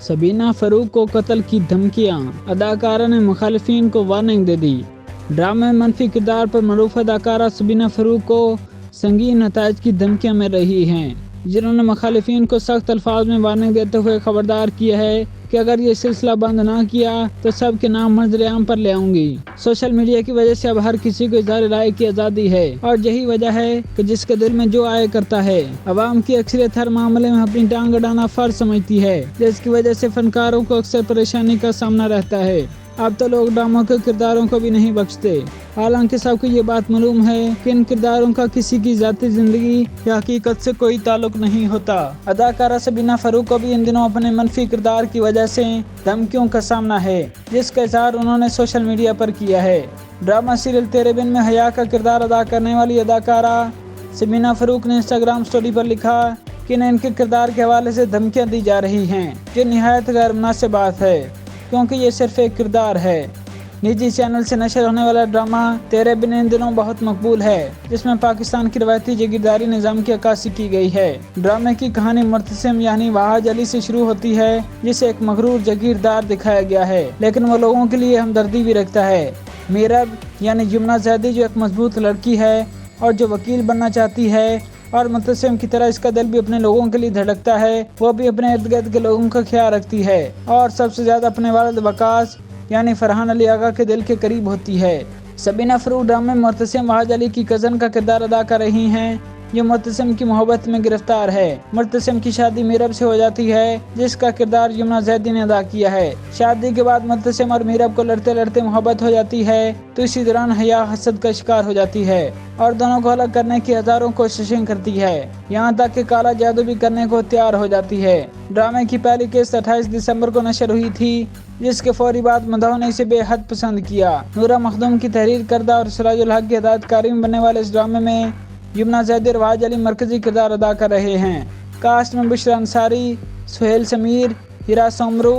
सबीना फरूक को कत्ल की धमकियां, अदाकारा ने मुखालिफिन को वार्निंग दे दी। ड्रामे में मनफी किरदार पर मरूफ अदाकारा सबीना फरूक को संगीन नताइज की धमकियां मिल रही हैं, जिन्होंने मुखालिफिन को सख्त अल्फाज में वार्निंग देते हुए खबरदार किया है कि अगर ये सिलसिला बंद ना किया तो सबके नाम मंजर-ए-आम पर ले आऊंगी। सोशल मीडिया की वजह से अब हर किसी को इज़हार राय की आज़ादी है और यही वजह है कि जिसके दिल में जो आए करता है। अवाम की अक्सरियत हर मामले में अपनी टांग अड़ाना फर्ज समझती है, जिसकी वजह से फनकारों को अक्सर परेशानी का सामना रहता है। अब तो लोग ड्रामों के किरदारों को भी नहीं बख्शते, हालांकि सबको ये बात मालूम है कि इन किरदारों का किसी की जाती जिंदगी या हकीकत से कोई ताल्लुक नहीं होता। अदाकारा सबीना फरूक को भी इन दिनों अपने मनफी किरदार की वजह से धमकियों का सामना है, जिसका इज़हार उन्होंने सोशल मीडिया पर किया है। ड्रामा सीरियल तेरे बिन में हया का किरदार अदा करने वाली अदाकारा सबीना फरूक ने इंस्टाग्राम स्टोरी पर लिखा कि इन्हें इनके किरदार के हवाले से धमकियाँ दी जा रही हैं, जो निहायत गैर मुनासिब बात है, क्योंकि ये सिर्फ एक किरदार है। निजी चैनल से नशर होने वाला ड्रामा तेरे बिन इन दिनों बहुत मकबूल है, जिसमें पाकिस्तान की रवायती जागीरदारी निज़ाम की अक्कासी की गई है। ड्रामे की कहानी मुर्तसिम यानी वहाज अली से शुरू होती है, जिसे एक मगरूर जागीरदार दिखाया गया है, लेकिन वो लोगों के लिए हमदर्दी भी रखता है। मीरब यानी यमुना जैदी जो एक मजबूत लड़की है और जो वकील बनना चाहती है, और मुतसिम की तरह इसका दिल भी अपने लोगों के लिए धड़कता है। वो भी अपने इर्द गिर्द के लोगों का ख्याल रखती है और सबसे ज्यादा अपने वालिद वकास यानी फरहान अली आगा के दिल के करीब होती है। सबीना फरूक ड्रामे में मुर्तसिम वहाज अली की कज़न का किरदार अदा कर रही हैं, जो मुर्तसिम की मोहब्बत में गिरफ्तार है। मुर्तसिम की शादी मीरब से हो जाती है, जिसका किरदार यमुना जैदी ने अदा किया है। शादी के बाद मुर्तसिम और मीरब को लड़ते लड़ते मोहब्बत हो जाती है, तो इसी दौरान हया हसद का शिकार हो जाती है और दोनों को अलग करने की हजारों कोशिशें करती है, यहाँ तक कि काला जादू भी करने को तैयार हो जाती है। ड्रामे की पहली किस्त 28 दिसंबर को नशर हुई थी, जिसके फौरी बाद मदाहों ने इसे बेहद पसंद किया। नूरा मखदूम की तहरीर करदा और सिराजुल हक की हिदायतकारी में बनने वाले इस ड्रामे में यमुना जैदी और वहाज अली मरकजी किरदार अदा कर रहे हैं। कास्ट में बुशरा अंसारी, सुहेल समीर, हिरा सोमरू,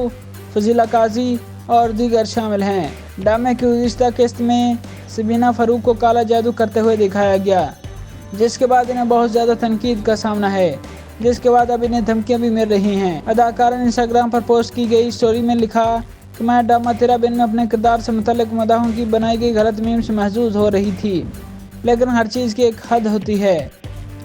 फजीला काजी और दीगर शामिल हैं। ड्रामे की गुज़िश्ता किस्त में सबीना फरूक को काला जादू करते हुए दिखाया गया, जिसके बाद इन्हें बहुत ज़्यादा तनकीद का सामना है, जिसके बाद अब इन्हें धमकियां भी मिल रही हैं। अदाकारा ने इंस्टाग्राम पर पोस्ट की गई स्टोरी में लिखा कि मैं ड्रामा तेरा बिन में अपने किरदार से मुतल्लिक मदाहों की बनाई गई गलत मीम से महजूज हो रही थी, लेकिन हर चीज़ की एक हद होती है।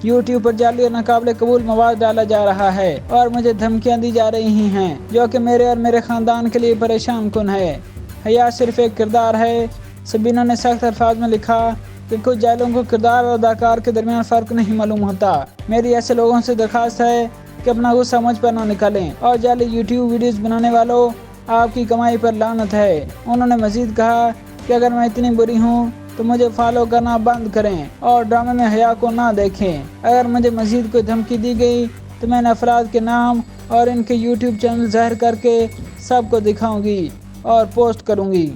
यूट्यूब पर जाली और नाकाबिले कबूल मवाद डाला जा रहा है और मुझे धमकियां दी जा रही हैं, जो कि मेरे और मेरे ख़ानदान के लिए परेशान कुन है। हया सिर्फ एक किरदार है। सबीना ने सख्त अल्फाज में लिखा कि कुछ जाहिलों को किरदार और अदाकार के दरमियान फ़र्क नहीं मालूम होता। मेरी ऐसे लोगों से दरख्वास्त है कि अपना गुस्सा मुझ पर न निकालें, और जाली यूट्यूब वीडियोज़ बनाने वालों, आपकी कमाई पर लानत है। उन्होंने मज़ीद कहा कि अगर मैं इतनी बुरी हूँ तो मुझे फॉलो करना बंद करें और ड्रामे में हया को ना देखें। अगर मुझे मज़ीद कोई धमकी दी गई तो मैं अफराद के नाम और इनके यूट्यूब चैनल ज़ाहिर करके सबको दिखाऊंगी और पोस्ट करूंगी।